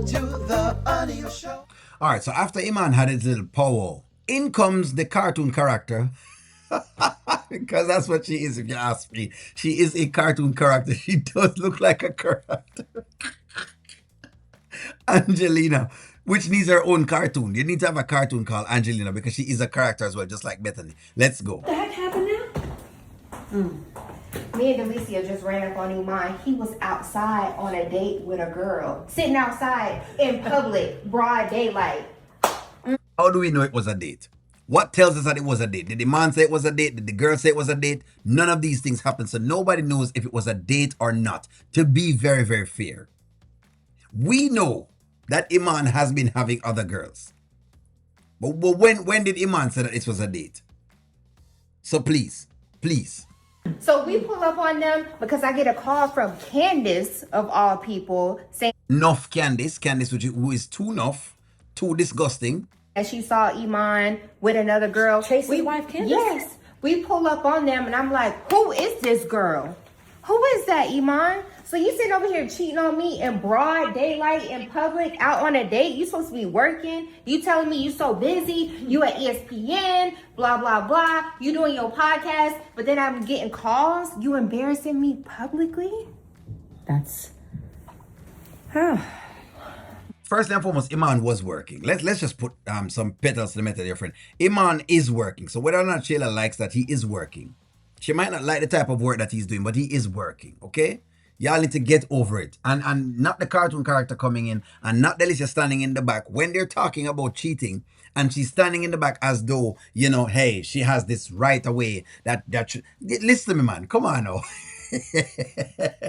to the audio show. All right, so after Iman had his little powwow, in comes the cartoon character. Because that's what she is, if you ask me. She is a cartoon character. She does look like a character. Angelina, which needs her own cartoon. You need to have a cartoon called Angelina because she is a character as well, just like Bethany. Let's go. What the heck happened now? Me and Delicia just ran up on Iman. He was outside on a date with a girl. Sitting outside in public, broad daylight. How do we know it was a date? What tells us that it was a date? Did the man say it was a date? Did the girl say it was a date? None of these things happened, so nobody knows if it was a date or not. To be very, very fair, we know that Iman has been having other girls. But when did Iman say that it was a date? So please. So we pull up on them because I get a call from Candace, of all people, saying Enough Candace, who is too enough, too disgusting. that she saw Iman with another girl. Tracy's wife, Candace? Yes. We pull up on them and I'm like, who is this girl? Who is that, Iman? So you sitting over here cheating on me in broad daylight in public, out on a date? You supposed to be working. You telling me you so busy. You at ESPN, blah, blah, blah. You doing your podcast, but then I'm getting calls. You embarrassing me publicly? That's... First and foremost, Iman was working. Let's just put some petals to the metal, dear friend. Iman is working. So whether or not Shayla likes that, he is working. She might not like the type of work that he's doing, but he is working, okay? Y'all need to get over it. And not the cartoon character coming in, and not Delicia standing in the back when they're talking about cheating, and she's standing in the back as though, you know, hey, she has this right away that listen to me, man. Come on now.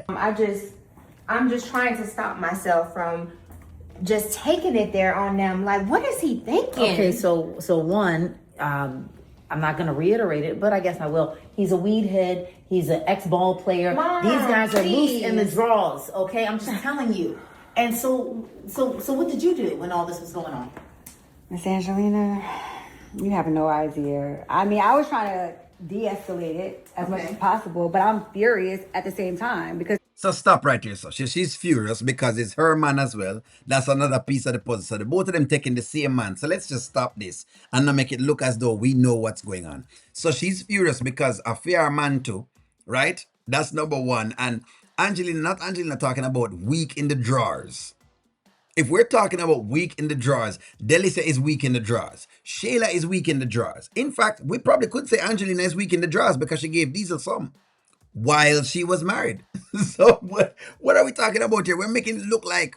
I'm just trying to stop myself from just taking it there on them. Like, what is he thinking? Okay, so one, I'm not gonna reiterate it, but I guess I will. He's a weed head. He's an ex-ball player. Mom, these guys are loose please. in the draws. Okay, I'm just telling you. And so what did you do when all this was going on? Miss Angelina, you have no idea. I mean, I was trying to de-escalate it as much as possible, but I'm furious at the same time because So stop right here. So she's furious because it's her man as well. That's another piece of the puzzle. So the both of them taking the same man. So let's just stop this and not make it look as though we know what's going on. So she's furious because I fear her man too, right? That's number one. And Angelina, not Angelina talking about weak in the drawers. If we're talking about weak in the drawers, Delicia is weak in the drawers. Shayla is weak in the drawers. In fact, we probably could say Angelina is weak in the drawers because she gave Diesel some while she was married. So what are we talking about here? We're making it look like,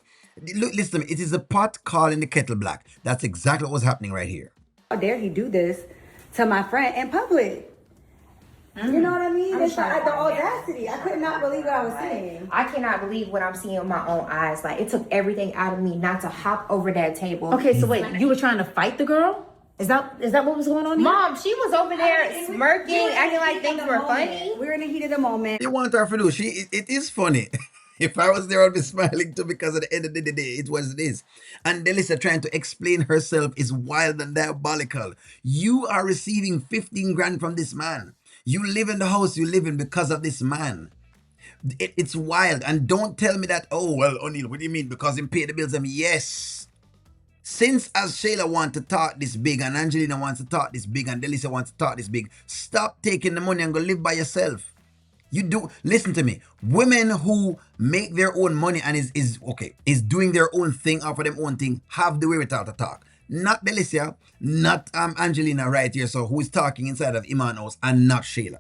look, listen to me, it is a pot calling the kettle black. That's exactly what was happening right here. how dare he do this to my friend in public? You know what I mean? It's like the audacity. I could not believe what I was saying. I cannot believe what I'm seeing with my own eyes. Like, it took everything out of me not to hop over that table. Okay, so wait, you were trying to fight the girl? Is that what was going on here? Mom, she was over there smirking, acting like things were funny. We're in the heat of the moment. You want her to do, it is funny. If I was there, I'd be smiling too because at the end of the day, it's what it is. And Delicia trying to explain herself is wild and diabolical. You are receiving 15 grand from this man. You live in the house you live in because of this man. It's wild. And don't tell me that, oh, well, O'Neal, what do you mean? Because him pay the bills? Yes. Since as Shayla wants to talk this big and Angelina wants to talk this big and Delicia wants to talk this big, stop taking the money and go live by yourself. You do, listen to me. Women who make their own money and is doing their own thing or for them own thing have the wherewithal to talk. Not Delicia, not Angelina right here, so who is talking inside of Iman house, and not Shayla.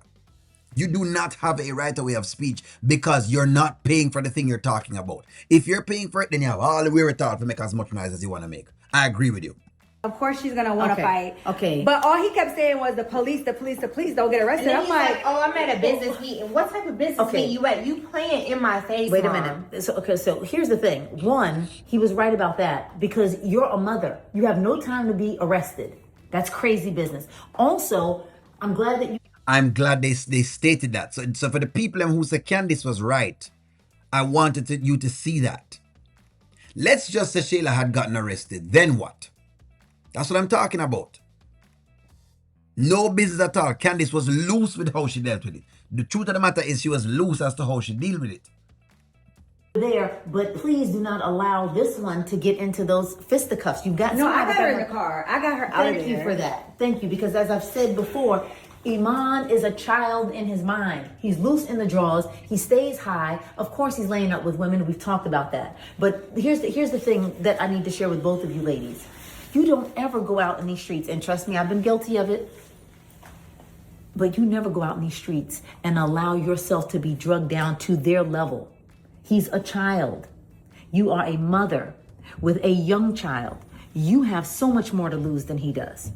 You do not have a right of way of speech because you're not paying for the thing you're talking about. If you're paying for it, then you have all the wherewithal to make as much noise as you want to make. I agree with you. Of course she's gonna want to fight. Okay. But all he kept saying was the police don't get arrested. And I'm he's like, oh, I'm at a business meeting. What type of business meeting you at? You playing in my face, Wait a Mom. minute. So here's the thing. One, he was right about that because you're a mother. You have no time to be arrested. That's crazy business. Also, I'm glad they stated that. So for the people who say Candice was right, I wanted you to see that. Let's just say Shayla had gotten arrested. Then what? That's what I'm talking about. No business at all. Candice was loose with how she dealt with it. The truth of the matter is she was loose as to how she dealt with it. there, but please do not allow this one to get into those fisticuffs. You've got No, I got her in the car. I got her out of there. Thank you for that. Thank you, because as I've said before, Iman is a child in his mind. He's loose in the drawers. He stays high. Of course, he's laying up with women. We've talked about that. But here's the thing that I need to share with both of you ladies. You don't ever go out in these streets, and trust me, I've been guilty of it. But you never go out in these streets and allow yourself to be drugged down to their level. He's a child. You are a mother with a young child. You have so much more to lose than he does.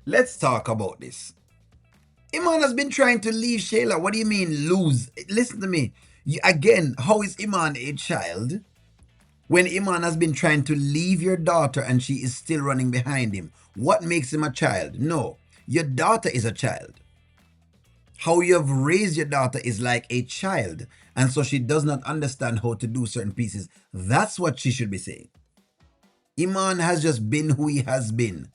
Let's talk about this. Iman has been trying to leave Shayla. What do you mean lose? Listen to me. Again, how is Iman a child when Iman has been trying to leave your daughter and she is still running behind him? What makes him a child? No, your daughter is a child. How you have raised your daughter is like a child, and so she does not understand how to do certain pieces. That's what she should be saying. Iman has just been who he has been.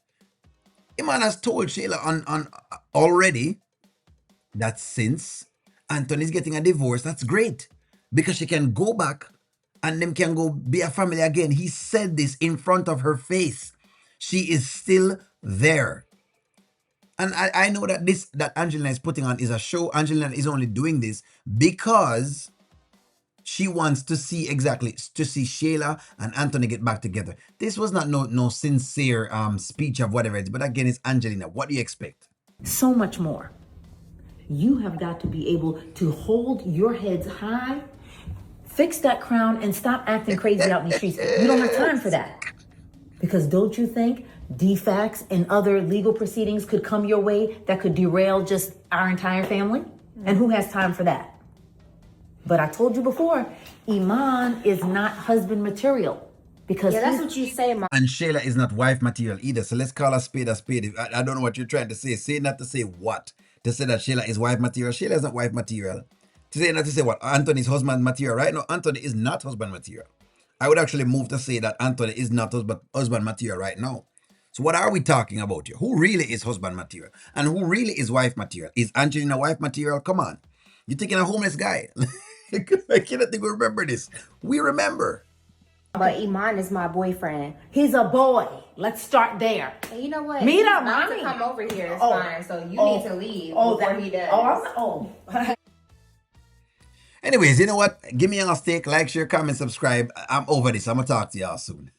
Iman has told Shayla on already that since Anthony's getting a divorce, that's great, because she can go back and them can go be a family again. He said this in front of her face. She is still there. And I know that that Angelina is putting on is a show. Angelina is only doing this because she wants to see Shayla and Anthony get back together. This was not no sincere speech of whatever it is. But again, it's Angelina. What do you expect? So much more. You have got to be able to hold your heads high, fix that crown, and stop acting crazy out in the streets. You don't have time for that. Because don't you think defects and other legal proceedings could come your way that could derail just our entire family? And who has time for that? But I told you before, Iman is not husband material. Because that's what you say, Mom. And Shayla is not wife material either. So let's call a spade a spade. I don't know what you're trying to say. Say not to say what. To say that Shayla is wife material. Shayla is not wife material. To say not to say what? Anthony is husband material. Right now, Anthony is not husband material. I would actually move to say that Anthony is not husband material right now. So what are we talking about here? Who really is husband material? And who really is wife material? Is Angelina wife material? Come on. You're taking a homeless guy. I cannot think we remember this. We remember. But Iman is my boyfriend. He's a boy. Let's start there. And you know what? Meet up, He's about mommy. to come over here. It's fine. So you need to leave before he does. Oh. Anyways, you know what? Give me a steak, like, share, comment, subscribe. I'm over this. I'm going to talk to y'all soon.